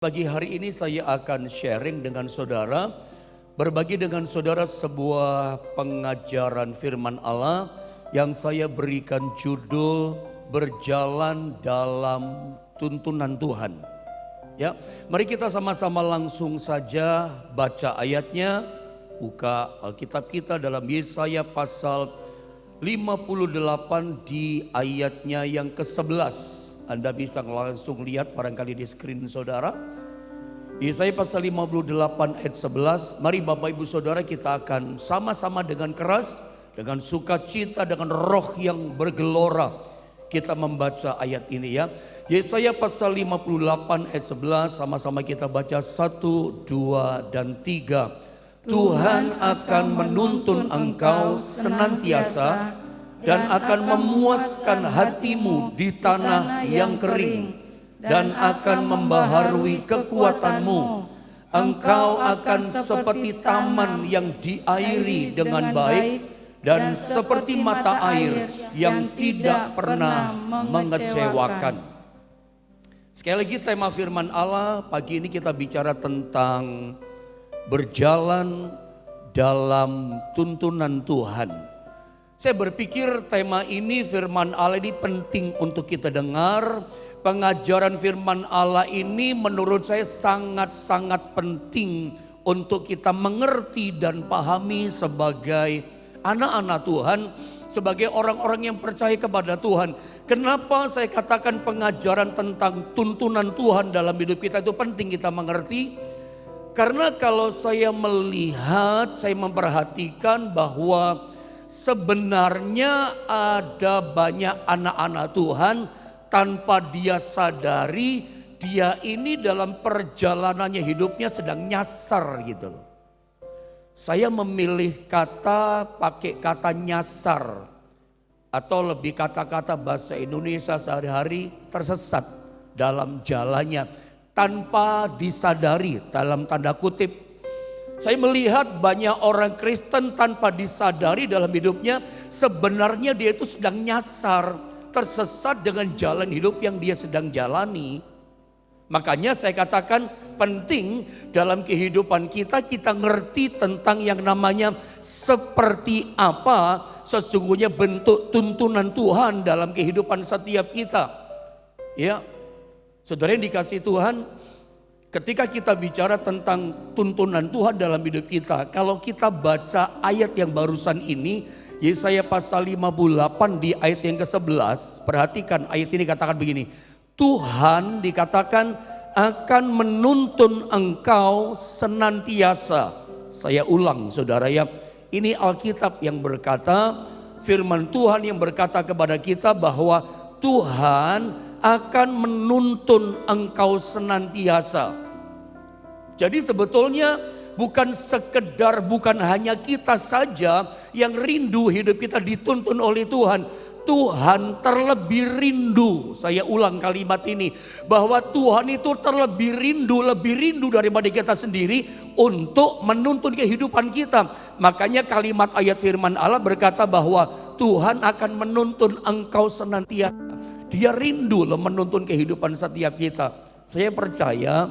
Pagi hari ini saya akan sharing dengan saudara, berbagi dengan saudara sebuah pengajaran firman Allah yang saya berikan judul Berjalan dalam Tuntunan Tuhan. Ya, mari kita sama-sama langsung saja baca ayatnya, buka Alkitab kita dalam Yesaya pasal 58 di ayatnya yang ke-11. Anda bisa langsung lihat barangkali di screen saudara. Yesaya pasal 58 ayat 11. Mari Bapak Ibu Saudara kita akan sama-sama dengan keras, dengan sukacita, dengan roh yang bergelora kita membaca ayat ini ya. Yesaya pasal 58 ayat 11, sama-sama kita baca 1, 2, dan 3. Tuhan akan menuntun engkau senantiasa dan akan memuaskan hatimu di tanah yang kering dan akan membaharui kekuatanmu. Engkau akan seperti taman yang diairi dengan baik dan seperti mata air yang tidak pernah mengecewakan. Sekali lagi tema firman Allah pagi ini kita bicara tentang berjalan dalam tuntunan Tuhan. Saya berpikir tema ini firman Allah ini penting untuk kita dengar. Pengajaran firman Allah ini menurut saya sangat-sangat penting untuk kita mengerti dan pahami sebagai anak-anak Tuhan, sebagai orang-orang yang percaya kepada Tuhan. Kenapa saya katakan pengajaran tentang tuntunan Tuhan dalam hidup kita itu penting kita mengerti? Karena kalau saya melihat, saya memperhatikan bahwa sebenarnya ada banyak anak-anak Tuhan tanpa dia sadari dia ini dalam perjalanannya hidupnya sedang nyasar gitu loh. Saya memilih pakai kata nyasar atau lebih kata-kata bahasa Indonesia sehari-hari tersesat dalam jalannya tanpa disadari dalam tanda kutip. Saya melihat banyak orang Kristen tanpa disadari dalam hidupnya sebenarnya dia itu sedang nyasar, tersesat dengan jalan hidup yang dia sedang jalani. Makanya saya katakan penting dalam kehidupan kita ngerti tentang yang namanya seperti apa sesungguhnya bentuk tuntunan Tuhan dalam kehidupan setiap kita. Ya, saudara yang dikasihi Tuhan, ketika kita bicara tentang tuntunan Tuhan dalam hidup kita, kalau kita baca ayat yang barusan ini, Yesaya pasal 58 di ayat yang ke-11, perhatikan ayat ini katakan begini, Tuhan dikatakan akan menuntun engkau senantiasa. Saya ulang saudara ya, ini Alkitab yang berkata, firman Tuhan yang berkata kepada kita bahwa Tuhan akan menuntun engkau senantiasa. Jadi sebetulnya bukan hanya kita saja yang rindu hidup kita dituntun oleh Tuhan. Tuhan terlebih rindu, saya ulang kalimat ini, bahwa Tuhan itu lebih rindu daripada kita sendiri untuk menuntun kehidupan kita. Makanya kalimat ayat firman Allah berkata bahwa Tuhan akan menuntun engkau senantiasa. Dia rindu loh menuntun kehidupan setiap kita. Saya percaya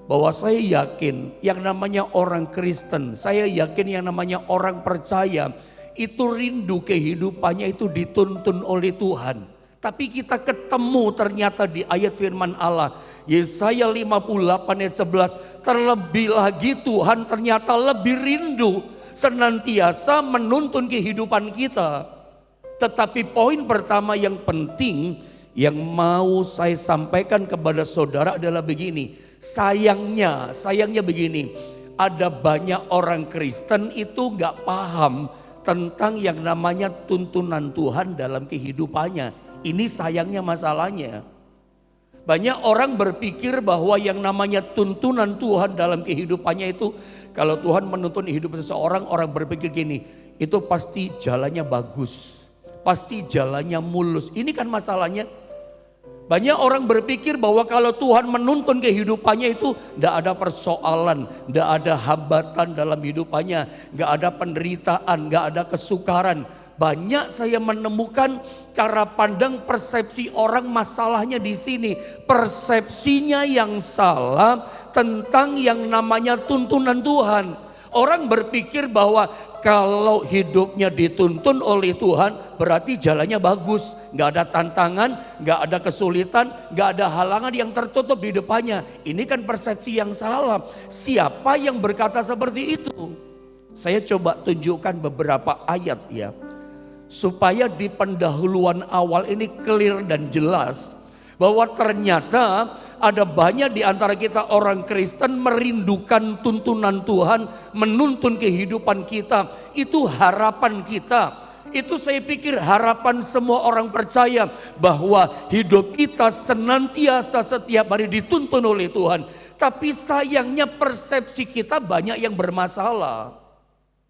bahwa saya yakin yang namanya orang Kristen, saya yakin yang namanya orang percaya itu rindu kehidupannya itu dituntun oleh Tuhan. Tapi kita ketemu ternyata di ayat firman Allah Yesaya 58 ayat 11, terlebih lagi Tuhan ternyata lebih rindu senantiasa menuntun kehidupan kita. Tetapi poin pertama yang penting yang mau saya sampaikan kepada saudara adalah begini. Sayangnya begini, ada banyak orang Kristen itu gak paham tentang yang namanya tuntunan Tuhan dalam kehidupannya. Ini sayangnya masalahnya. Banyak orang berpikir bahwa yang namanya tuntunan Tuhan dalam kehidupannya itu, kalau Tuhan menuntun hidup seseorang, orang berpikir gini, itu pasti jalannya bagus, pasti jalannya mulus. Ini kan masalahnya. Banyak orang berpikir bahwa kalau Tuhan menuntun kehidupannya itu tidak ada persoalan, tidak ada hambatan dalam hidupannya, tidak ada penderitaan, tidak ada kesukaran. banyak saya menemukan cara pandang persepsi orang masalahnya di sini. Persepsinya yang salah tentang yang namanya tuntunan Tuhan. Orang berpikir bahwa kalau hidupnya dituntun oleh Tuhan berarti jalannya bagus. Gak ada tantangan, gak ada kesulitan, gak ada halangan yang tertutup di depannya. Ini kan persepsi yang salah. Siapa yang berkata seperti itu? Saya coba tunjukkan beberapa ayat ya. Supaya di pendahuluan awal ini clear dan jelas bahwa ternyata ada banyak di antara kita orang Kristen merindukan tuntunan Tuhan, menuntun kehidupan kita. Itu harapan kita. Itu saya pikir harapan semua orang percaya bahwa hidup kita senantiasa setiap hari dituntun oleh Tuhan. Tapi sayangnya persepsi kita banyak yang bermasalah.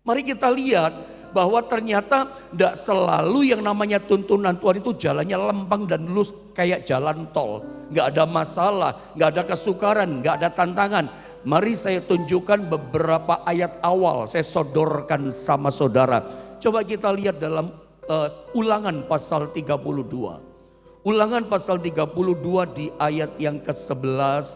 Mari kita lihat bahwa ternyata tidak selalu yang namanya tuntunan Tuhan itu jalannya lempeng dan lurus kayak jalan tol. Gak ada masalah, gak ada kesukaran, gak ada tantangan. Mari saya tunjukkan beberapa ayat awal, saya sodorkan sama saudara. Coba kita lihat dalam Ulangan pasal 32. Ulangan pasal 32 di ayat yang ke-11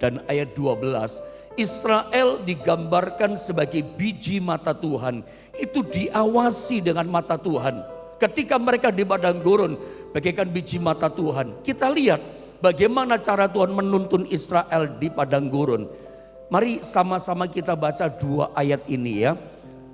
dan ayat 12. Israel digambarkan sebagai biji mata Tuhan. Itu diawasi dengan mata Tuhan. Ketika mereka di padang gurun bagaikan biji mata Tuhan. Kita lihat bagaimana cara Tuhan menuntun Israel di padang gurun. Mari sama-sama kita baca dua ayat ini ya.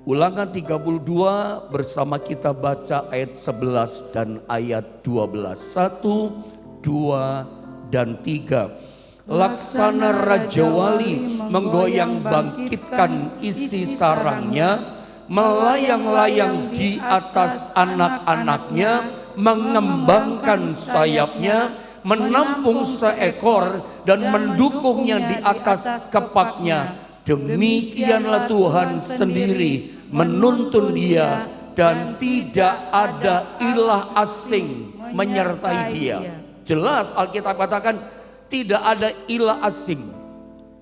Ulangan 32 bersama kita baca ayat 11 dan ayat 12. 1, 2, dan 3. Laksana Raja Wali menggoyang bangkitkan isi sarangnya, melayang-layang di atas anak-anaknya, mengembangkan sayapnya, menampung seekor dan mendukungnya di atas kepaknya. Demikianlah Tuhan sendiri menuntun dia dan tidak ada ilah asing menyertai dia. Jelas Alkitab katakan tidak ada ilah asing,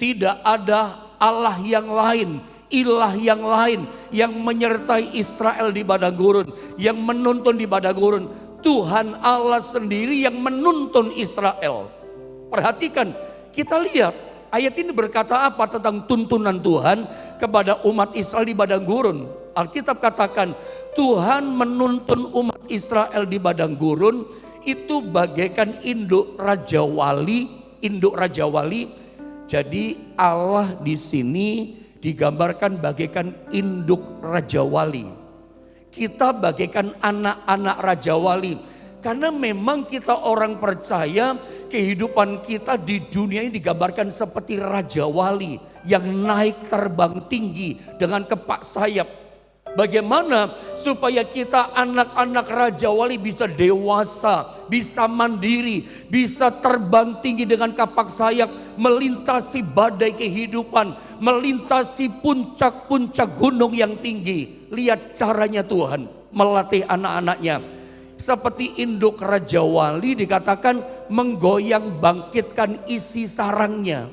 tidak ada Allah yang lain, ilah yang lain yang menyertai Israel di padang gurun, yang menuntun di padang gurun. Tuhan Allah sendiri yang menuntun Israel. Perhatikan, kita lihat ayat ini berkata apa tentang tuntunan Tuhan kepada umat Israel di padang gurun. Alkitab katakan Tuhan menuntun umat Israel di padang gurun itu bagaikan induk Raja Wali. Induk Raja Wali. Jadi Allah di sini digambarkan bagaikan induk Raja Wali. Kita bagaikan anak-anak Raja Wali. Karena memang kita orang percaya kehidupan kita di dunia ini digambarkan seperti Raja Wali yang naik terbang tinggi dengan kepak sayap. Bagaimana supaya kita anak-anak Raja Wali bisa dewasa, bisa mandiri, bisa terbang tinggi dengan kapak sayap, melintasi badai kehidupan, melintasi puncak-puncak gunung yang tinggi. Lihat caranya Tuhan melatih anak-anaknya. Seperti induk Raja Wali dikatakan menggoyang bangkitkan isi sarangnya.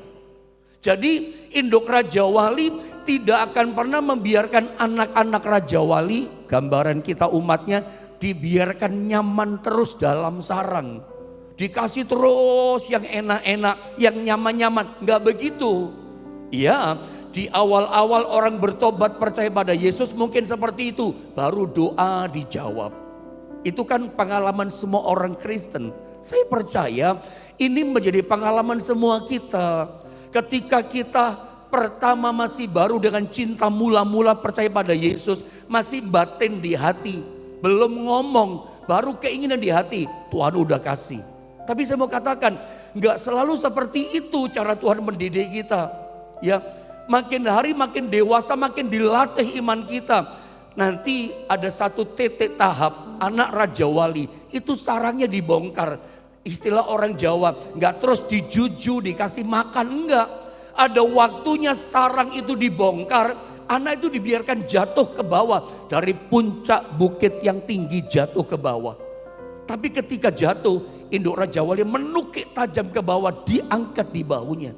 Jadi induk Raja Wali tidak akan pernah membiarkan anak-anak Raja Wali, gambaran kita umatnya, dibiarkan nyaman terus dalam sarang. Dikasih terus yang enak-enak, yang nyaman-nyaman. Enggak begitu. Ya, di awal-awal orang bertobat percaya pada Yesus mungkin seperti itu. Baru doa dijawab. Itu kan pengalaman semua orang Kristen. Saya percaya ini menjadi pengalaman semua kita. Ketika kita pertama masih baru dengan cinta mula-mula percaya pada Yesus, masih batin di hati, belum ngomong, baru keinginan di hati, Tuhan udah kasih. Tapi saya mau katakan, nggak selalu seperti itu cara Tuhan mendidik kita. Ya, makin hari makin dewasa, makin dilatih iman kita. Nanti ada satu titik tahap, anak Raja Wali itu sarangnya dibongkar. Istilah orang Jawa, nggak terus dijuju dikasih makan, enggak. Ada waktunya sarang itu dibongkar, anak itu dibiarkan jatuh ke bawah. Dari puncak bukit yang tinggi jatuh ke bawah. Tapi ketika jatuh, induk Raja Wali menukik tajam ke bawah, diangkat di bahunya.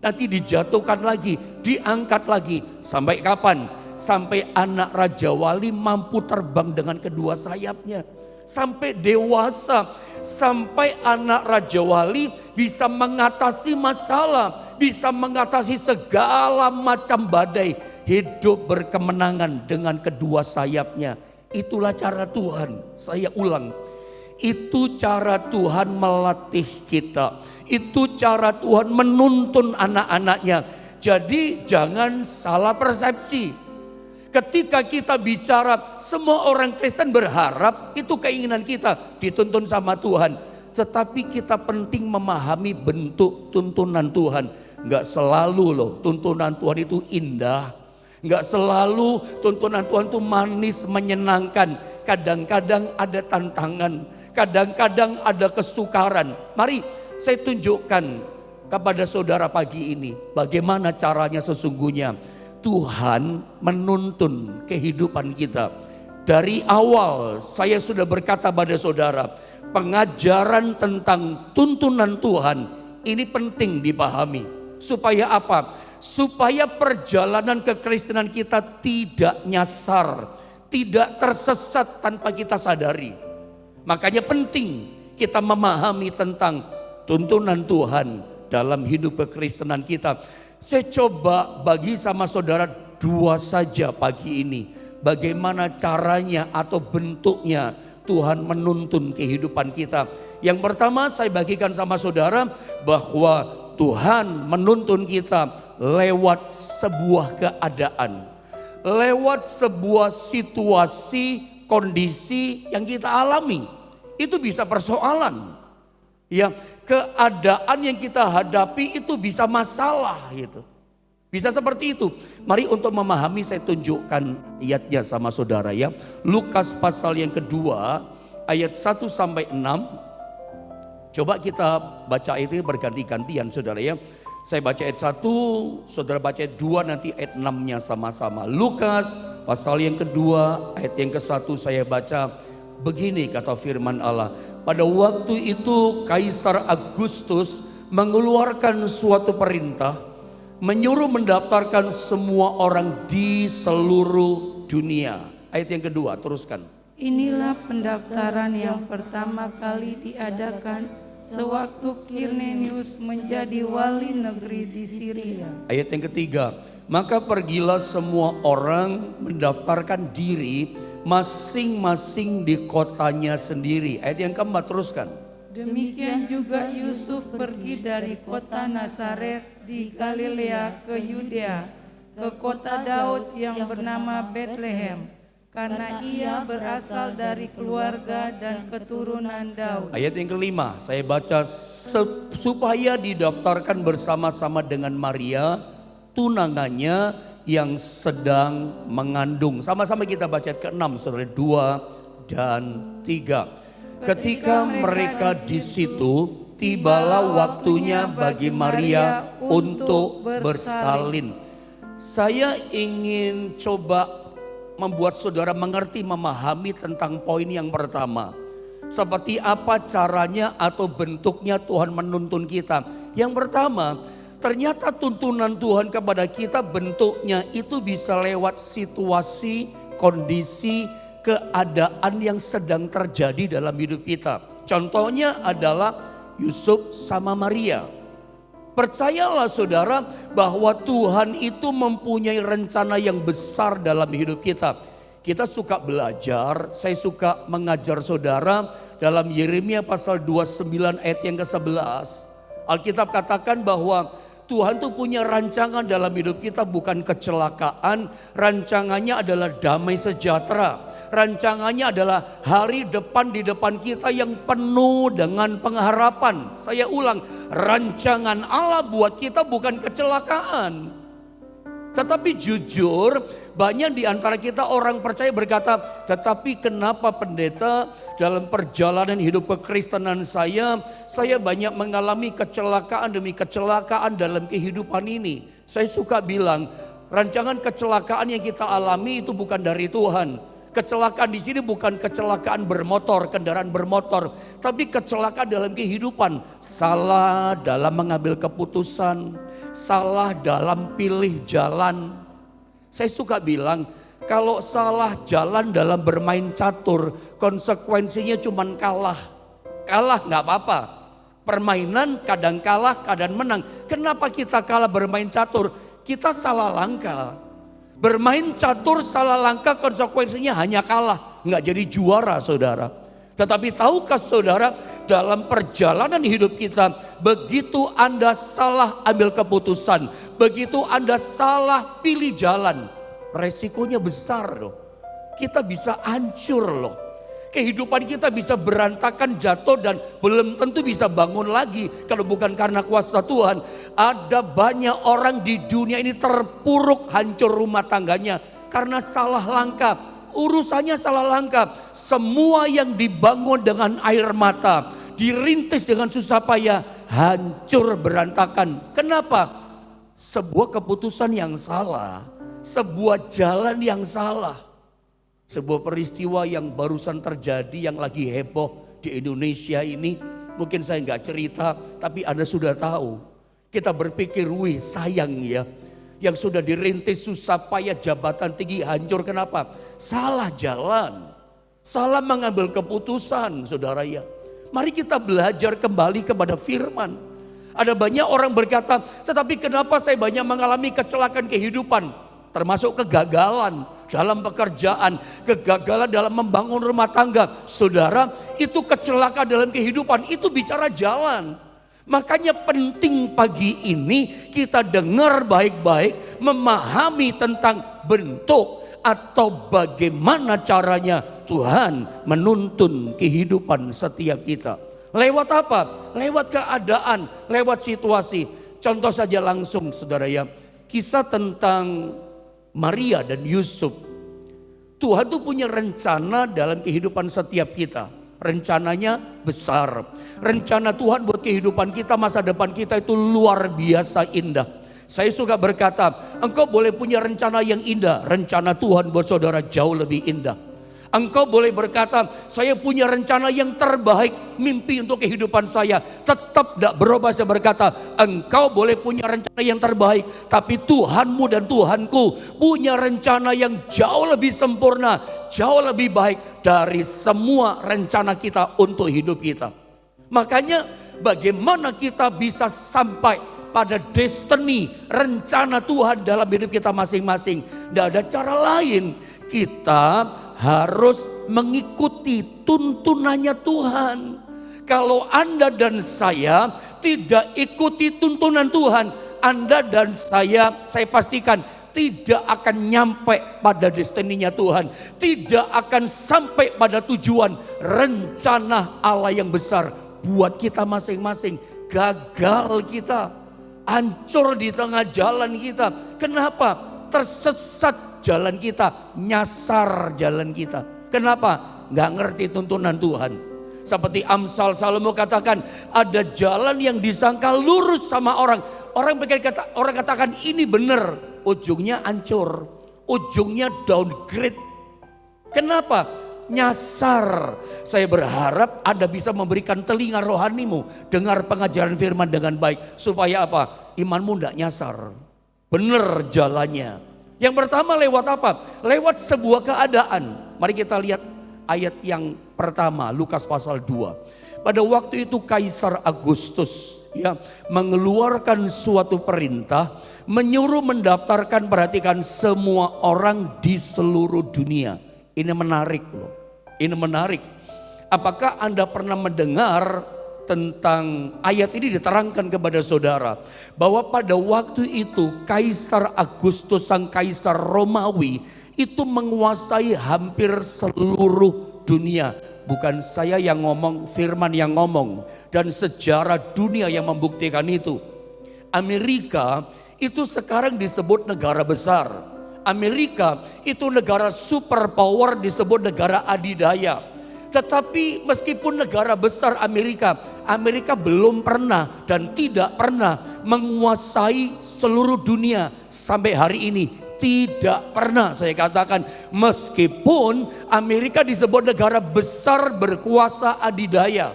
Nanti dijatuhkan lagi, diangkat lagi. Sampai kapan? sampai anak Raja Wali mampu terbang dengan kedua sayapnya. Sampai dewasa, sampai anak Raja Wali bisa mengatasi masalah, bisa mengatasi segala macam badai, hidup berkemenangan dengan kedua sayapnya. Itulah cara Tuhan. Saya ulang, itu cara Tuhan melatih kita, itu cara Tuhan menuntun anak-anaknya. Jadi jangan salah persepsi. Ketika kita bicara, semua orang Kristen berharap itu keinginan kita dituntun sama Tuhan. Tetapi kita penting memahami bentuk tuntunan Tuhan. Enggak selalu loh tuntunan Tuhan itu indah. Enggak selalu tuntunan Tuhan itu manis, menyenangkan. Kadang-kadang ada tantangan, kadang-kadang ada kesukaran. Mari saya tunjukkan kepada saudara pagi ini bagaimana caranya sesungguhnya Tuhan menuntun kehidupan kita. Dari awal saya sudah berkata pada saudara, pengajaran tentang tuntunan Tuhan ini penting dipahami. Supaya apa? Supaya perjalanan kekristenan kita tidak nyasar, tidak tersesat tanpa kita sadari. Makanya penting kita memahami tentang tuntunan Tuhan dalam hidup kekristenan kita. Saya coba bagi sama saudara dua saja pagi ini. Bagaimana caranya atau bentuknya Tuhan menuntun kehidupan kita. Yang pertama saya bagikan sama saudara bahwa Tuhan menuntun kita lewat sebuah keadaan. Lewat sebuah situasi, kondisi yang kita alami. Itu bisa persoalan. Ya, keadaan yang kita hadapi itu bisa masalah gitu. Bisa seperti itu. Mari untuk memahami saya tunjukkan ayatnya sama saudara ya. Lukas pasal yang kedua ayat 1 sampai 6. Coba kita baca itu berganti-gantian saudara ya. Saya baca ayat 1, saudara baca ayat 2, nanti ayat 6-nya sama-sama. Lukas pasal yang kedua ayat yang ke-1 saya baca. Begini kata firman Allah. Pada waktu itu Kaisar Agustus mengeluarkan suatu perintah, menyuruh mendaftarkan semua orang di seluruh dunia. Ayat yang kedua, teruskan. Inilah pendaftaran yang pertama kali diadakan sewaktu Quirinius menjadi wali negeri di Syria. Ayat yang ketiga, maka pergilah semua orang mendaftarkan diri masing-masing di kotanya sendiri. Ayat yang keempat, teruskan. Demikian juga Yusuf pergi dari kota Nazaret di Galilea ke Yudea, ke kota Daud yang bernama Bethlehem, karena ia berasal dari keluarga dan keturunan Daud. Ayat yang kelima, saya baca, supaya didaftarkan bersama-sama dengan Maria, tunangannya yang sedang mengandung. Sama-sama kita baca ayat ke-6 saudara, 2 dan 3. Ketika mereka di situ, tibalah waktunya bagi Maria untuk bersalin. Saya ingin coba membuat saudara mengerti, memahami tentang poin yang pertama. Seperti apa caranya atau bentuknya Tuhan menuntun kita. Yang pertama, ternyata tuntunan Tuhan kepada kita bentuknya itu bisa lewat situasi, kondisi, keadaan yang sedang terjadi dalam hidup kita. Contohnya adalah Yusuf sama Maria. Percayalah saudara bahwa Tuhan itu mempunyai rencana yang besar dalam hidup kita. Kita suka belajar, saya suka mengajar saudara dalam Yeremia pasal 29 ayat yang ke-11. Alkitab katakan bahwa Tuhan tuh punya rancangan dalam hidup kita, bukan kecelakaan. Rancangannya adalah damai sejahtera. Rancangannya adalah hari depan di depan kita yang penuh dengan pengharapan. Saya ulang, rancangan Allah buat kita bukan kecelakaan. Tetapi jujur, banyak di antara kita orang percaya berkata, tetapi kenapa pendeta dalam perjalanan hidup kekristenan saya banyak mengalami kecelakaan demi kecelakaan dalam kehidupan ini. Saya suka bilang, rancangan kecelakaan yang kita alami itu bukan dari Tuhan. Kecelakaan di sini bukan kecelakaan bermotor, kendaraan bermotor, tapi kecelakaan dalam kehidupan. Salah dalam mengambil keputusan, salah dalam pilih jalan, Saya suka bilang, kalau salah jalan dalam bermain catur, konsekuensinya cuman kalah. Kalah nggak apa-apa. Permainan kadang kalah, kadang menang. Kenapa kita kalah bermain catur? Kita salah langkah. Bermain catur salah langkah, konsekuensinya hanya kalah. Nggak jadi juara, saudara. Tetapi tahukah saudara, dalam perjalanan hidup kita, begitu Anda salah ambil keputusan, begitu Anda salah pilih jalan, resikonya besar loh. Kita bisa hancur loh. Kehidupan kita bisa berantakan, jatuh, dan belum tentu bisa bangun lagi kalau bukan karena kuasa Tuhan. Ada banyak orang di dunia ini terpuruk, hancur rumah tangganya karena salah langkah. Urusannya salah langkah. Semua yang dibangun dengan air mata, dirintis dengan susah payah, hancur berantakan. Kenapa? Sebuah keputusan yang salah, sebuah jalan yang salah. Sebuah peristiwa yang barusan terjadi yang lagi heboh di Indonesia ini. Mungkin saya nggak cerita, tapi Anda sudah tahu. Kita berpikir, wih sayang ya. Yang sudah dirintis susah payah, jabatan tinggi hancur. Kenapa? Salah jalan, salah mengambil keputusan, saudara ya. Mari kita belajar kembali kepada firman. Ada banyak orang berkata, tetapi kenapa saya banyak mengalami kecelakaan kehidupan? Termasuk kegagalan dalam pekerjaan, kegagalan dalam membangun rumah tangga. Saudara, itu kecelakaan dalam kehidupan, itu bicara jalan. Makanya penting pagi ini kita dengar baik-baik, memahami tentang bentuk atau bagaimana caranya Tuhan menuntun kehidupan setiap kita. Lewat apa? Lewat keadaan, lewat situasi. Contoh saja langsung saudara ya, kisah tentang Maria dan Yusuf. Tuhan tuh punya rencana dalam kehidupan setiap kita. Rencananya besar. Rencana Tuhan buat kehidupan kita, masa depan kita itu luar biasa indah. Saya suka berkata, engkau boleh punya rencana yang indah, rencana Tuhan buat saudara jauh lebih indah. Engkau boleh berkata, saya punya rencana yang terbaik, mimpi untuk kehidupan saya. Tetap tidak berubah. Saya berkata, engkau boleh punya rencana yang terbaik, tapi Tuhanmu dan Tuhanku punya rencana yang jauh lebih sempurna, jauh lebih baik dari semua rencana kita untuk hidup kita. Makanya bagaimana kita bisa sampai pada destiny, rencana Tuhan dalam hidup kita masing-masing. Tidak ada cara lain, kita harus mengikuti tuntunannya Tuhan. Kalau Anda dan saya tidak ikuti tuntunan Tuhan, Anda dan saya pastikan tidak akan nyampe pada destininya Tuhan. Tidak akan sampai pada tujuan rencana Allah yang besar buat kita masing-masing. Gagal kita, hancur di tengah jalan kita. Kenapa? Tersesat jalan kita, nyasar jalan kita. Kenapa? Nggak ngerti tuntunan Tuhan. Seperti Amsal Salomo katakan, ada jalan yang disangka lurus sama orang. Orang katakan ini benar, ujungnya hancur, ujungnya downgrade. Kenapa? Nyasar. Saya berharap Anda bisa memberikan telinga rohanimu, dengar pengajaran firman dengan baik. Supaya apa? Imanmu tidak nyasar. Benar jalannya. Yang pertama lewat apa? Lewat sebuah keadaan. Mari kita lihat ayat yang pertama, Lukas pasal 2. Pada waktu itu Kaisar Agustus ya mengeluarkan suatu perintah, menyuruh mendaftarkan, perhatikan, semua orang di seluruh dunia. Ini menarik loh. Ini menarik. Apakah Anda pernah mendengar tentang ayat ini diterangkan kepada saudara bahwa pada waktu itu Kaisar Agustus, sang kaisar Romawi, itu menguasai hampir seluruh dunia. Bukan saya yang ngomong, firman yang ngomong, dan sejarah dunia yang membuktikan itu. Amerika itu sekarang disebut negara besar. Amerika itu negara superpower, disebut negara adidaya. Tetapi meskipun negara besar Amerika belum pernah dan tidak pernah menguasai seluruh dunia sampai hari ini. Tidak pernah, saya katakan, meskipun Amerika disebut negara besar berkuasa adidaya.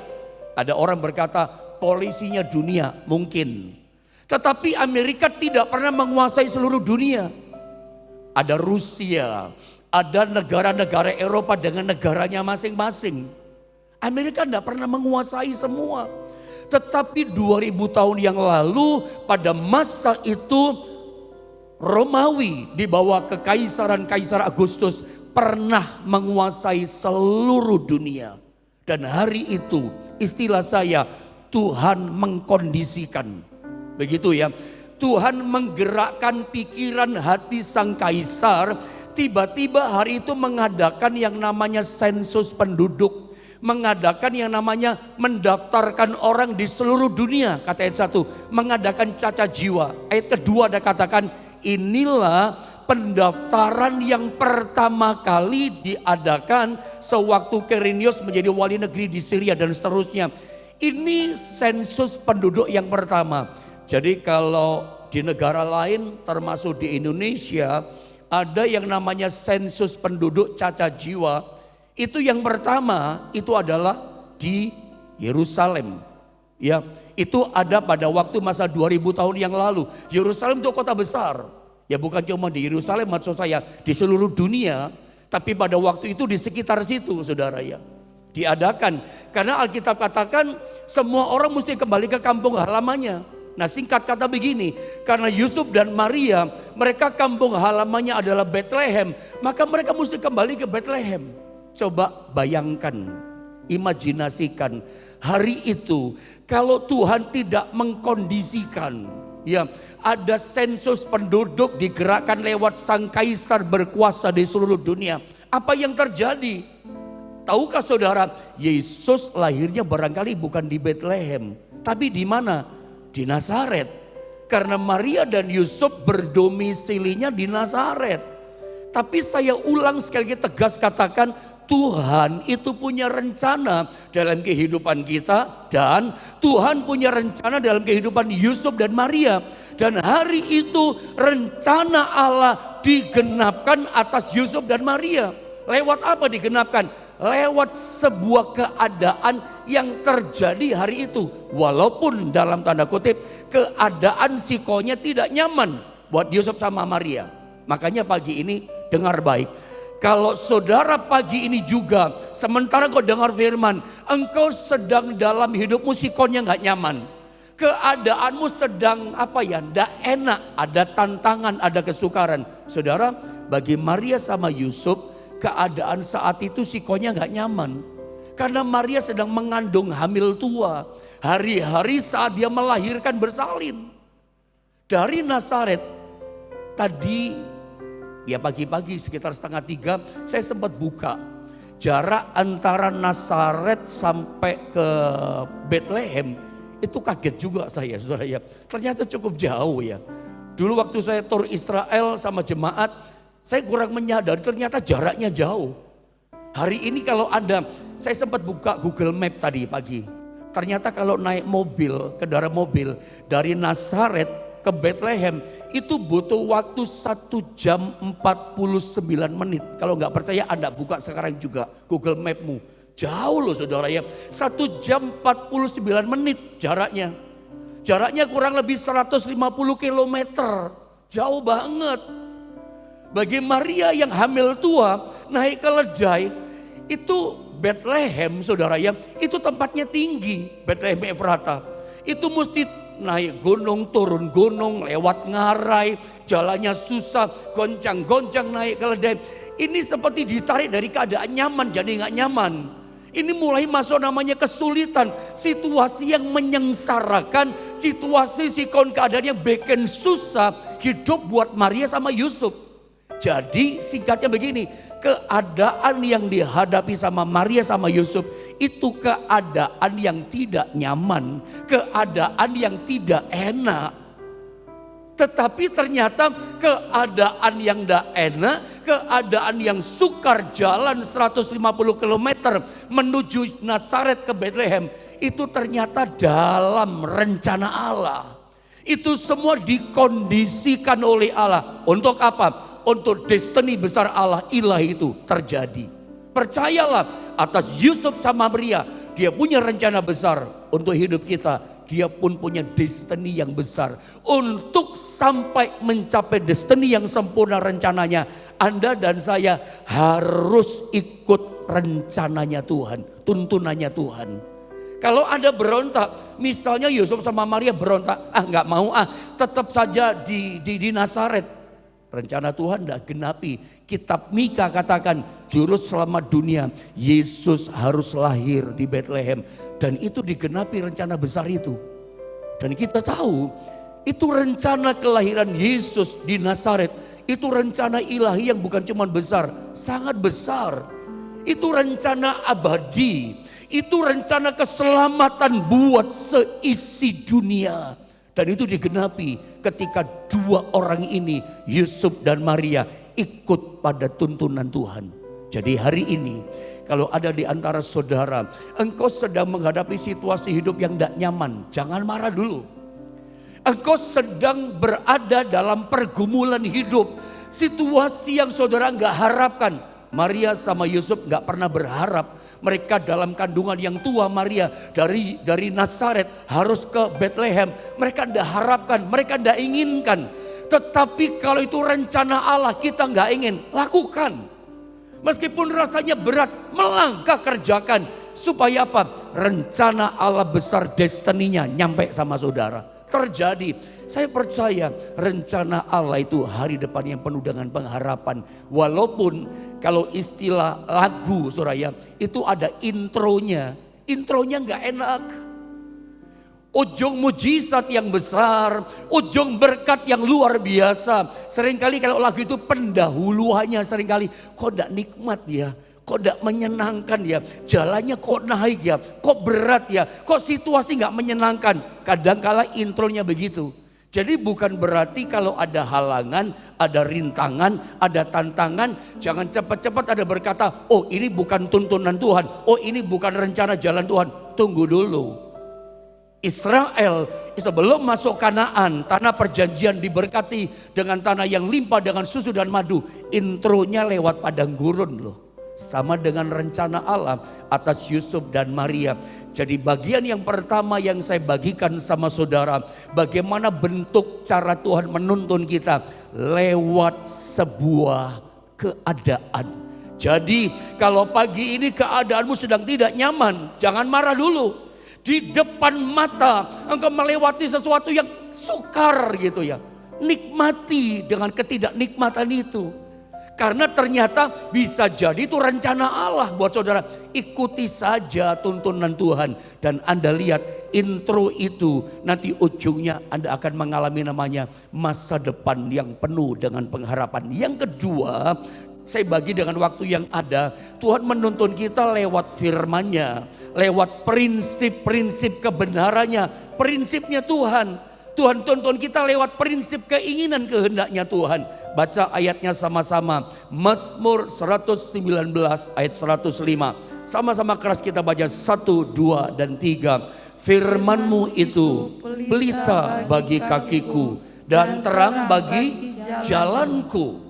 Ada orang berkata polisinya dunia, mungkin. Tetapi Amerika tidak pernah menguasai seluruh dunia. ada Rusia, ada negara-negara Eropa dengan negaranya masing-masing. Amerika tidak pernah menguasai semua. Tetapi 2000 tahun yang lalu pada masa itu Romawi di bawah kekaisaran Kaisar Agustus pernah menguasai seluruh dunia. Dan hari itu istilah saya Tuhan mengkondisikan. Begitu ya. Tuhan menggerakkan pikiran hati sang kaisar. Tiba-tiba hari itu mengadakan yang namanya sensus penduduk. Mengadakan yang namanya mendaftarkan orang di seluruh dunia. Kata ayat 1, mengadakan cacat jiwa. Ayat kedua ada katakan, inilah pendaftaran yang pertama kali diadakan sewaktu Quirinius menjadi wali negeri di Syria dan seterusnya. Ini sensus penduduk yang pertama. Jadi kalau di negara lain termasuk di Indonesia ada yang namanya sensus penduduk cacat jiwa. Itu yang pertama itu adalah di Yerusalem. Ya, itu ada pada waktu masa 2000 tahun yang lalu. Yerusalem itu kota besar. Ya bukan cuma di Yerusalem maksud saya, di seluruh dunia. Tapi pada waktu itu di sekitar situ saudara ya. Diadakan. Karena Alkitab katakan semua orang mesti kembali ke kampung halamannya. Nah singkat kata begini, karena Yusuf dan Maria mereka kampung halamannya adalah Bethlehem. Maka mereka mesti kembali ke Bethlehem. Coba bayangkan, imajinasikan hari itu kalau Tuhan tidak mengkondisikan, ya ada sensus penduduk digerakkan lewat sang kaisar berkuasa di seluruh dunia. Apa yang terjadi? Tahukah saudara, Yesus lahirnya barangkali bukan di Bethlehem, tapi di mana? Di Nazaret. Karena Maria dan Yusuf berdomisilinya di Nazaret. Tapi saya ulang sekali lagi tegas katakan, Tuhan itu punya rencana dalam kehidupan kita dan Tuhan punya rencana dalam kehidupan Yusuf dan Maria. Dan hari itu rencana Allah digenapkan atas Yusuf dan Maria. Lewat apa digenapkan? Lewat sebuah keadaan yang terjadi hari itu. Walaupun dalam tanda kutip keadaan psikonya tidak nyaman buat Yusuf sama Maria. Makanya pagi ini dengar baik. Kalau saudara pagi ini juga sementara kau dengar firman, engkau sedang dalam hidupmu psikonya gak nyaman. Keadaanmu sedang tidak enak, ada tantangan, ada kesukaran. Saudara, bagi Maria sama Yusuf, keadaan saat itu psikonya gak nyaman. Karena Maria sedang mengandung hamil tua. Hari-hari saat dia melahirkan bersalin. Dari Nazaret, tadi ya pagi-pagi sekitar 2:30 saya sempat buka. Jarak antara Nazaret sampai ke Bethlehem itu kaget juga saya saudara ya. Ternyata cukup jauh ya. Dulu waktu saya tur Israel sama jemaat, saya kurang menyadari ternyata jaraknya jauh. Hari ini kalau saya sempat buka Google Map tadi pagi. Ternyata kalau naik mobil, kendaraan mobil dari Nazaret ke Bethlehem itu butuh waktu 1 jam 49 menit. Kalau nggak percaya Anda buka sekarang juga Google Map-mu. Jauh loh saudara ya. 1 jam 49 menit jaraknya. Jaraknya kurang lebih 150 kilometer. Jauh banget. Bagi Maria yang hamil tua naik ke Ledai itu Bethlehem saudara ya. Itu tempatnya tinggi. Bethlehem Efrata. Itu mesti naik gunung, turun gunung, lewat ngarai, jalannya susah, goncang-goncang naik keledai. Ini seperti ditarik dari keadaan nyaman jadi nggak nyaman. Ini mulai masuk namanya kesulitan, situasi yang menyengsarakan, situasi sikon keadaan yang bikin susah hidup buat Maria sama Yusuf. Jadi singkatnya begini, keadaan yang dihadapi sama Maria sama Yusuf itu keadaan yang tidak nyaman, keadaan yang tidak enak. Tetapi ternyata keadaan yang tidak enak, keadaan yang sukar jalan 150 km menuju Nazaret ke Bethlehem itu ternyata dalam rencana Allah. Itu semua dikondisikan oleh Allah. Untuk apa? Untuk destiny besar Allah ilahi itu terjadi. Percayalah atas Yusuf sama Maria, dia punya rencana besar untuk hidup kita. dia pun punya destiny yang besar. Untuk sampai mencapai destiny yang sempurna rencananya, Anda dan saya harus ikut rencananya Tuhan, tuntunannya Tuhan. Kalau Anda berontak, misalnya Yusuf sama Maria berontak, nggak mau tetap saja di Nazaret. Rencana Tuhan tidak genapi. Kitab Mika katakan juru selamat dunia Yesus harus lahir di Bethlehem. Dan itu digenapi rencana besar itu. Dan kita tahu itu rencana kelahiran Yesus di Nazaret. Itu rencana ilahi yang bukan cuma besar, sangat besar. Itu rencana abadi. Itu rencana keselamatan buat seisi dunia. Dan itu digenapi ketika dua orang ini, Yusuf dan Maria, ikut pada tuntunan Tuhan. Jadi hari ini kalau ada di antara saudara, engkau sedang menghadapi situasi hidup yang tidak nyaman, jangan marah dulu. Engkau sedang berada dalam pergumulan hidup, situasi yang saudara nggak harapkan. Maria sama Yusuf nggak pernah berharap mereka dalam kandungan yang tua. Maria dari Nazaret harus ke Bethlehem. Mereka tidak harapkan, mereka tidak inginkan. Tetapi kalau itu rencana Allah, kita nggak ingin, lakukan. Meskipun rasanya berat, melangkah kerjakan. Supaya apa? Rencana Allah besar, destininya nyampe sama saudara. Terjadi. Saya percaya rencana Allah itu hari depan yang penuh dengan pengharapan. Walaupun kalau istilah lagu saudara itu ada intronya. Intronya nggak enak. Ujung mujizat yang besar, ujung berkat yang luar biasa. Seringkali kalau lagu itu pendahuluannya seringkali kok tidak nikmat ya, kok tidak menyenangkan ya, jalannya kok naik ya, kok berat ya, kok situasi nggak menyenangkan. Kadangkala intronya begitu. Jadi bukan berarti kalau ada halangan, ada rintangan, ada tantangan, jangan cepat-cepat ada berkata, oh ini bukan tuntunan Tuhan, oh ini bukan rencana jalan Tuhan. Tunggu dulu. Israel sebelum masuk Kanaan, tanah perjanjian diberkati dengan tanah yang limpah dengan susu dan madu. Intronya lewat padang gurun loh. Sama dengan rencana Allah atas Yusuf dan Maria. Jadi bagian yang pertama yang saya bagikan sama saudara, bagaimana bentuk cara Tuhan menuntun kita lewat sebuah keadaan. Jadi kalau pagi ini keadaanmu sedang tidak nyaman, jangan marah dulu. Di depan mata engkau melewati sesuatu yang sukar gitu ya. Nikmati dengan ketidaknikmatan itu. Karena ternyata bisa jadi itu rencana Allah buat saudara. Ikuti saja tuntunan Tuhan. Dan Anda lihat intro itu nanti ujungnya Anda akan mengalami namanya masa depan yang penuh dengan pengharapan. Yang kedua, saya bagi dengan waktu yang ada, Tuhan menuntun kita lewat firman-Nya, lewat prinsip-prinsip kebenarannya, prinsipnya Tuhan. Tuhan tuntun kita lewat prinsip keinginan kehendaknya Tuhan. Baca ayatnya sama-sama, Mazmur 119 ayat 105. Sama-sama keras kita baca 1, 2, dan 3. Firman-Mu itu pelita bagi kakiku dan terang bagi jalanku.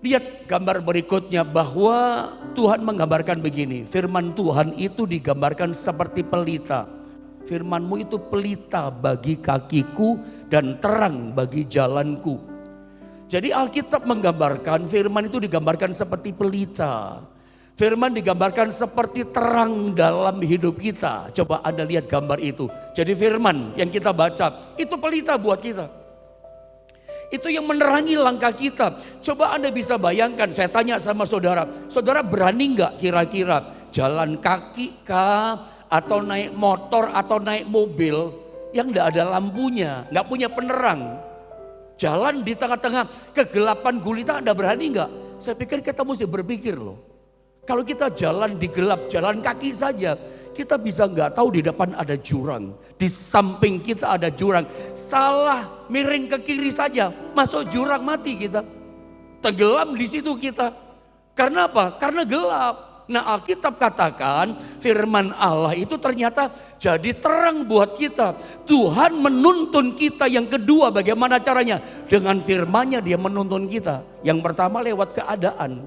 Lihat gambar berikutnya bahwa Tuhan menggambarkan begini. Firman Tuhan itu digambarkan seperti pelita. Firman-Mu itu pelita bagi kakiku dan terang bagi jalanku. Jadi Alkitab menggambarkan firman itu digambarkan seperti pelita. Firman digambarkan seperti terang dalam hidup kita. Coba Anda lihat gambar itu. Jadi firman yang kita baca itu pelita buat kita. Itu yang menerangi langkah kita. Coba Anda bisa bayangkan, saya tanya sama saudara. Saudara berani gak kira-kira jalan kaki kah? Atau naik motor atau naik mobil yang gak ada lampunya, gak punya penerang. Jalan di tengah-tengah kegelapan gulita, Anda berani gak? Saya pikir kita mesti berpikir loh. Kalau kita jalan di gelap, jalan kaki saja, kita bisa nggak tahu di depan ada jurang, di samping kita ada jurang. Salah miring ke kiri saja, masuk jurang mati kita. Tenggelam di situ kita. Karena apa? Karena gelap. Nah Alkitab katakan firman Allah itu ternyata jadi terang buat kita. Tuhan menuntun kita yang kedua bagaimana caranya? Dengan firman-Nya dia menuntun kita. Yang pertama lewat keadaan.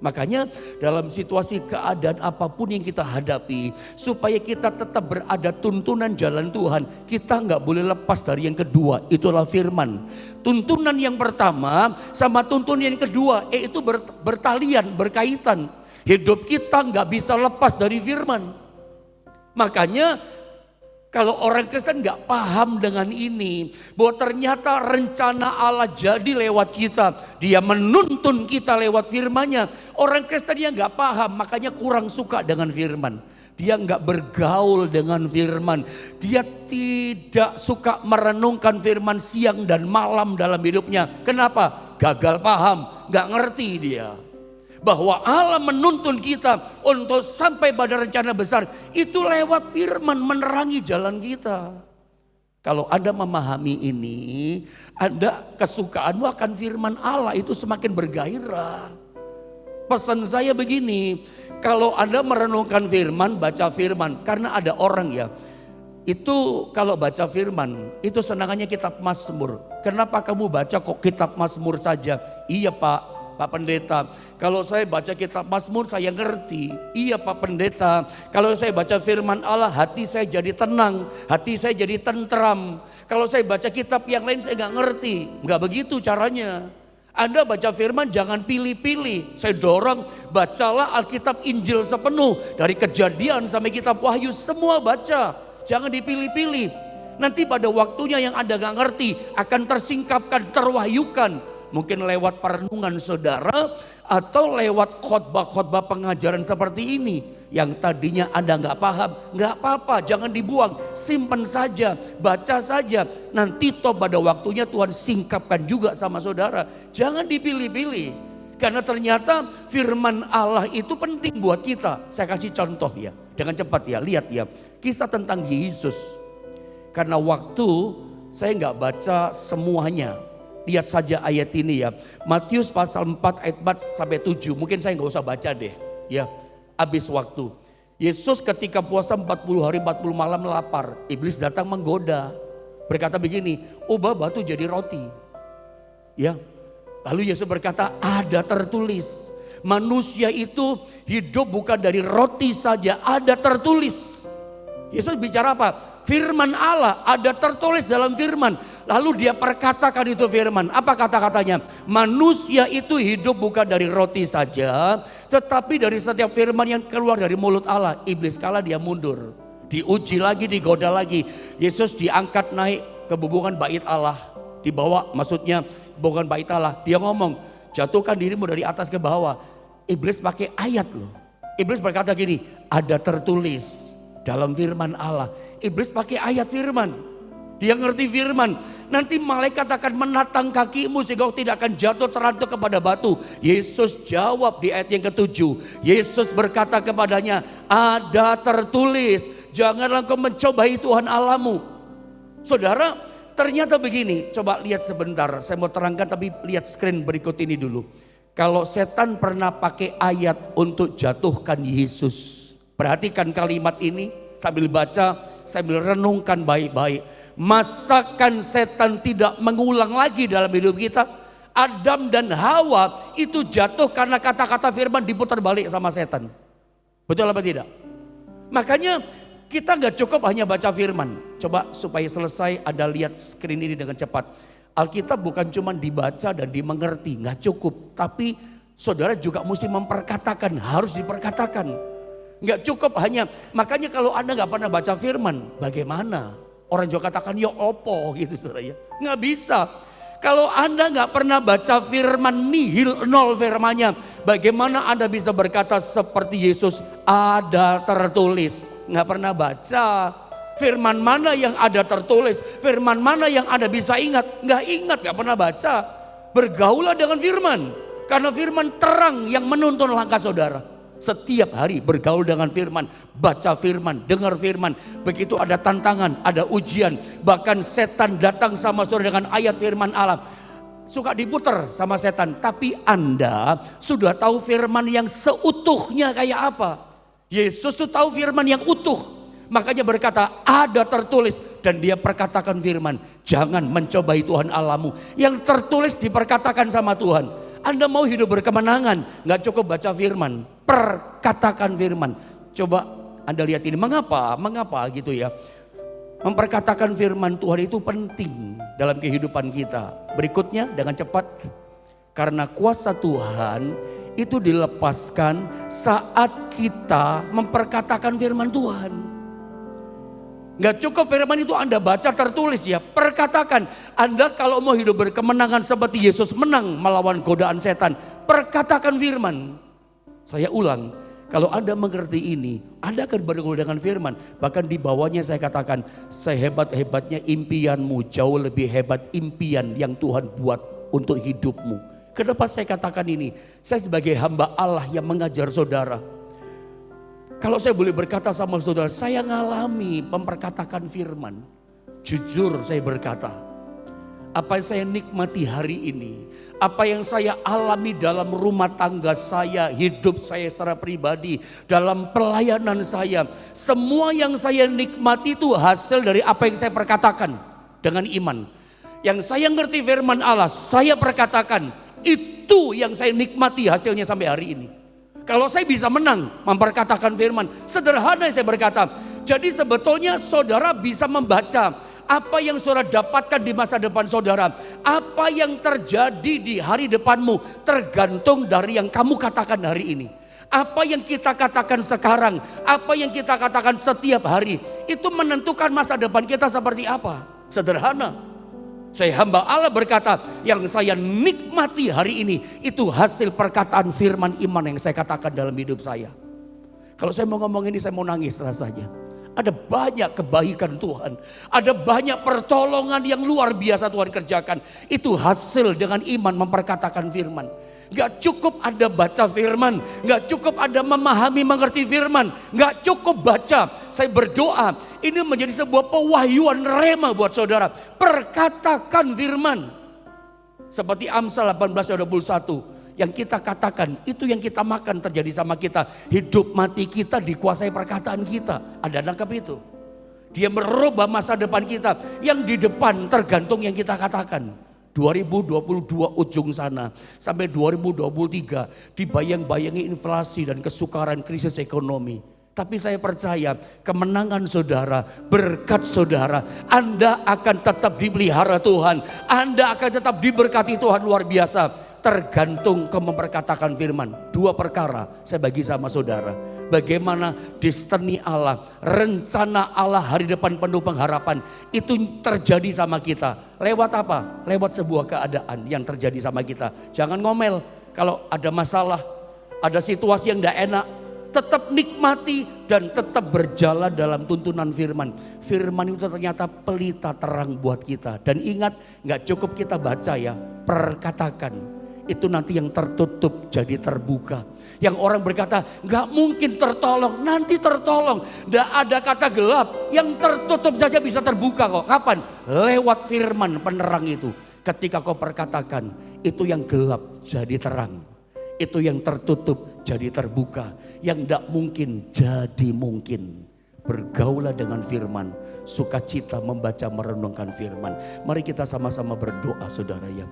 Makanya dalam situasi keadaan apapun yang kita hadapi, supaya kita tetap berada tuntunan jalan Tuhan, kita nggak boleh lepas dari yang kedua, itulah firman. Tuntunan yang pertama sama tuntunan yang kedua, itu bertalian, berkaitan. Hidup kita nggak bisa lepas dari firman. Makanya kalau orang Kristen nggak paham dengan ini, bahwa ternyata rencana Allah jadi lewat kita, Dia menuntun kita lewat firman-Nya. Orang Kristen yang nggak paham, makanya kurang suka dengan firman. Dia nggak bergaul dengan firman. Dia tidak suka merenungkan firman siang dan malam dalam hidupnya. Kenapa? Gagal paham, nggak ngerti dia. Bahwa Allah menuntun kita untuk sampai pada rencana besar itu lewat firman, menerangi jalan kita. Kalau Anda memahami ini, Anda kesukaanmu akan firman Allah itu semakin bergairah. Pesan saya begini, kalau Anda merenungkan firman, baca firman, karena ada orang ya, itu kalau baca firman, itu senangannya kitab Mazmur. Kenapa kamu baca kok kitab Mazmur saja? Iya Pak Pendeta, kalau saya baca kitab Mazmur saya ngerti. Iya Pak Pendeta, kalau saya baca firman Allah hati saya jadi tenang, hati saya jadi tentram. Kalau saya baca kitab yang lain saya nggak ngerti. Nggak begitu caranya. Anda baca firman jangan pilih-pilih. Saya dorong, bacalah Alkitab Injil sepenuh. Dari Kejadian sampai kitab Wahyu semua baca. Jangan dipilih-pilih. Nanti pada waktunya yang Anda nggak ngerti akan tersingkapkan, terwahyukan. Mungkin lewat perenungan saudara atau lewat khotbah-khotbah pengajaran seperti ini. Yang tadinya Anda nggak paham, nggak apa-apa, jangan dibuang, simpan saja, baca saja. Nanti toh pada waktunya Tuhan singkapkan juga sama saudara. Jangan dipilih-pilih, karena ternyata firman Allah itu penting buat kita. Saya kasih contoh ya, dengan cepat ya, lihat ya, kisah tentang Yesus. Karena waktu saya nggak baca semuanya. Lihat saja ayat ini ya, Matius pasal 4 ayat 4 sampai 7. Mungkin saya nggak usah baca deh ya, habis waktu. Yesus ketika puasa 40 hari 40 malam lapar, iblis datang menggoda, berkata begini, ubah batu jadi roti. Ya, lalu Yesus berkata, ada tertulis, manusia itu hidup bukan dari roti saja, ada tertulis. Yesus bicara apa? Firman Allah, ada tertulis dalam firman. Lalu dia perkatakan itu firman. Apa kata-katanya? Manusia itu hidup bukan dari roti saja, tetapi dari setiap firman yang keluar dari mulut Allah. Iblis kalah, dia mundur. Diuji lagi, digoda lagi. Yesus diangkat naik ke bubungan bait Allah. Dibawa, maksudnya bubungan bait Allah. Dia ngomong, jatuhkan dirimu dari atas ke bawah. Iblis pakai ayat loh. Iblis berkata gini, ada tertulis dalam firman Allah. Iblis pakai ayat firman. Dia ngerti firman. Nanti malaikat akan menatang kakimu sehingga kau tidak akan jatuh terantuk kepada batu. Yesus jawab di ayat yang ke-7. Yesus berkata kepadanya, ada tertulis, janganlah kau mencobai Tuhan Allahmu. Saudara, ternyata begini. Coba lihat sebentar. Saya mau terangkan tapi lihat screen berikut ini dulu. Kalau setan pernah pakai ayat untuk jatuhkan Yesus. Perhatikan kalimat ini sambil baca, sambil renungkan baik-baik. Masakan setan tidak mengulang lagi dalam hidup kita? Adam dan Hawa itu jatuh karena kata-kata firman diputar balik sama setan. Betul apa tidak? Makanya kita gak cukup hanya baca firman. Coba supaya selesai Anda lihat screen ini dengan cepat. Alkitab bukan cuma dibaca dan dimengerti, gak cukup. Tapi saudara juga mesti memperkatakan, harus diperkatakan. Gak cukup hanya, makanya kalau Anda gak pernah baca firman, bagaimana? Orang juga katakan, ya opo gitu saudara ya. Gak bisa. Kalau Anda gak pernah baca firman, nihil, nol firmannya. Bagaimana Anda bisa berkata seperti Yesus, ada tertulis. Gak pernah baca. Firman mana yang ada tertulis? Firman mana yang Anda bisa ingat? Gak ingat, gak pernah baca. Bergaulah dengan firman. Karena firman terang yang menuntun langkah saudara. Setiap hari bergaul dengan firman, baca firman, dengar firman. Begitu ada tantangan, ada ujian, bahkan setan datang sama saudara dengan ayat firman Allah. Suka diputar sama setan, tapi Anda sudah tahu firman yang seutuhnya kayak apa. Yesus sudah tahu firman yang utuh. Makanya berkata ada tertulis dan dia perkatakan firman. Jangan mencobai Tuhan Allahmu. Yang tertulis diperkatakan sama Tuhan. Anda mau hidup berkemenangan, nggak cukup baca firman, perkatakan firman. Coba Anda lihat ini, mengapa gitu ya. Memperkatakan firman Tuhan itu penting dalam kehidupan kita. Berikutnya dengan cepat, karena kuasa Tuhan itu dilepaskan saat kita memperkatakan firman Tuhan. Gak cukup firman itu Anda baca tertulis ya, perkatakan. Anda kalau mau hidup berkemenangan seperti Yesus menang melawan godaan setan, perkatakan firman. Saya ulang, kalau Anda mengerti ini, Anda akan bergumul dengan firman. Bahkan di bawahnya saya katakan, sehebat-hebatnya impianmu, jauh lebih hebat impian yang Tuhan buat untuk hidupmu. Kenapa saya katakan ini? Saya sebagai hamba Allah yang mengajar saudara. Kalau saya boleh berkata sama saudara, saya ngalami memperkatakan firman. Jujur saya berkata, apa yang saya nikmati hari ini, apa yang saya alami dalam rumah tangga saya, hidup saya secara pribadi, dalam pelayanan saya, semua yang saya nikmati itu hasil dari apa yang saya perkatakan dengan iman. Yang saya ngerti firman Allah, saya perkatakan, itu yang saya nikmati hasilnya sampai hari ini. Kalau saya bisa menang memperkatakan firman, sederhana saya berkata. Jadi sebetulnya saudara bisa membaca apa yang saudara dapatkan di masa depan saudara. Apa yang terjadi di hari depanmu tergantung dari yang kamu katakan hari ini. Apa yang kita katakan sekarang, apa yang kita katakan setiap hari, itu menentukan masa depan kita seperti apa. Sederhana. Saya hamba Allah berkata, yang saya nikmati hari ini itu hasil perkataan firman iman yang saya katakan dalam hidup saya. Kalau saya mau ngomong ini saya mau nangis rasanya. Ada banyak kebaikan Tuhan, ada banyak pertolongan yang luar biasa Tuhan kerjakan. Itu hasil dengan iman memperkatakan firman. Gak cukup Anda baca firman, gak cukup Anda memahami mengerti firman, gak cukup baca. Saya berdoa ini menjadi sebuah pewahyuan rema buat saudara. Perkatakan firman. Seperti Amsal 18:21 yang kita katakan, itu yang kita makan terjadi sama kita. Hidup mati kita dikuasai perkataan kita. Ada nangkap itu? Dia merubah masa depan kita. Yang di depan tergantung yang kita katakan. 2022 ujung sana sampai 2023 dibayang-bayangi inflasi dan kesukaran krisis ekonomi. Tapi saya percaya kemenangan saudara, berkat saudara, Anda akan tetap dipelihara Tuhan. Anda akan tetap diberkati Tuhan luar biasa. Tergantung ke memperkatakan firman. Dua perkara saya bagi sama saudara. Bagaimana destiny Allah, rencana Allah hari depan penuh pengharapan itu terjadi sama kita. Lewat apa? Lewat sebuah keadaan yang terjadi sama kita. Jangan ngomel kalau ada masalah, ada situasi yang tidak enak. Tetap nikmati dan tetap berjalan dalam tuntunan firman. Firman itu ternyata pelita terang buat kita. Dan ingat, gak cukup kita baca ya, perkatakan. Itu nanti yang tertutup jadi terbuka. Yang orang berkata gak mungkin tertolong, nanti tertolong. Gak ada kata gelap, yang tertutup saja bisa terbuka kok. Kapan? Lewat firman penerang itu. Ketika kau perkatakan, itu yang gelap jadi terang. Itu yang tertutup jadi terbuka. Yang gak mungkin jadi mungkin. Bergaulah dengan firman, sukacita membaca merenungkan firman. Mari kita sama-sama berdoa saudara ya.